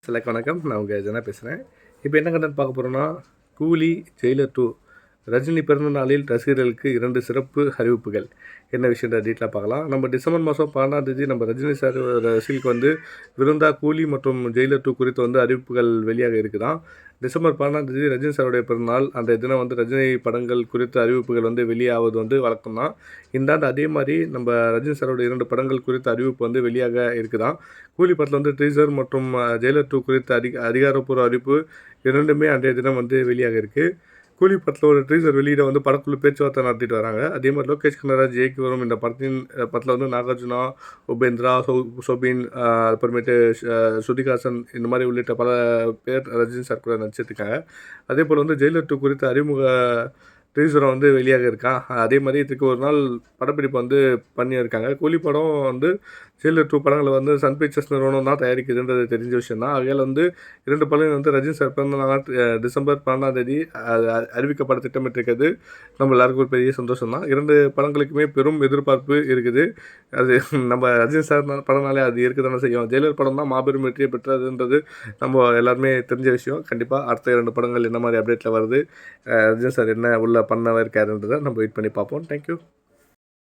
எல்லாருக்கும் வணக்கம். நான் உங்கள் ஜனா பேசுகிறேன். இப்போ என்ன கண்டென்ட் பார்க்க போகிறோன்னா, கூலி, ஜெயிலர் 2 ரஜினி பிறந்த நாளில் ரசிகர்களுக்கு 2 சிறப்பு அறிவிப்புகள். என்ன விஷயத்தை டீட்டெயிலாக பார்க்கலாம். நம்ம டிசம்பர் மாதம் 12ஆம் தேதி நம்ம ரஜினி சார் ரசிகர்களுக்கு விருந்தா கூலி மற்றும் ஜெயிலர் 2 குறித்து அறிவிப்புகள் வெளியாக இருக்குதான். டிசம்பர் 12ஆம் தேதி ரஜினி சாருடைய பிறந்தநாள். அந்த தினம் ரஜினி படங்கள் குறித்த அறிவிப்புகள் வெளியாவது வழக்கம் தான். இந்த ஆண்டு அதே மாதிரி நம்ம ரஜினி சாருடைய 2 படங்கள் குறித்த அறிவிப்பு வெளியாக இருக்குதான். கூலி படத்தில் டீசர் மற்றும் ஜெயிலர் 2 குறித்த அதிகாரப்பூர்வ அறிவிப்பு இரண்டுமே அன்றைய தினம் வெளியாக இருக்குது. கூலி படத்தில் ஒரு டீசர் வெளியிட படக்குழு பேச்சுவார்த்தை நடத்திட்டு வராங்க. அதே மாதிரி லோகேஷ் கனகராஜ் இயக்கி வரும் இந்த படத்தில் நாகார்ஜுனா, உபேந்திரா, சோபின், அப்புறமேட்டு ஸ்ருதிஹாசன் இந்த மாதிரி உள்ளிட்ட பல பேர் ரஜினி சார் கூட நடிச்சிட்ருக்காங்க. அதே போல் ஜெயிலர் 2 குறித்த அறிமுக டீசரும் வெளியாக இருக்கான். அதே மாதிரி இதுக்கு ஒரு நாள் படப்பிடிப்பு பண்ணியிருக்காங்க. கூலி படம் ஜெயிலர் 2 படங்களை சன் பிக்சர்ஸ் நிறுவனம் தான் தயாரிக்குதுன்றது தெரிஞ்ச விஷயம் தான். ஆகையால் 2 படம் ரஜினி சார் பிறந்த நாள் டிசம்பர் 12ஆம் தேதி அறிவிக்கப்பட திட்டமிட்டிருக்கிறது நம்ம எல்லாருக்கும் ஒரு பெரிய சந்தோஷம் தான். 2 படங்களுக்குமே பெரும் எதிர்பார்ப்பு இருக்குது. அது நம்ம ரஜினி சார் படம்னாலே அது இருக்க தானே செய்யும். ஜெயிலர் படம் தான் மாபெரும் வெற்றியை பெற்றதுன்றது நம்ம எல்லாருமே தெரிஞ்ச விஷயம். கண்டிப்பாக அடுத்த 2 படங்கள் என்ன மாதிரி அப்டேட்டில் வருது, ரஜினி சார் என்ன உள்ள பண்ண இருக்காருன்றதை நம்ம வெயிட் பண்ணி பார்ப்போம். தேங்க்யூ.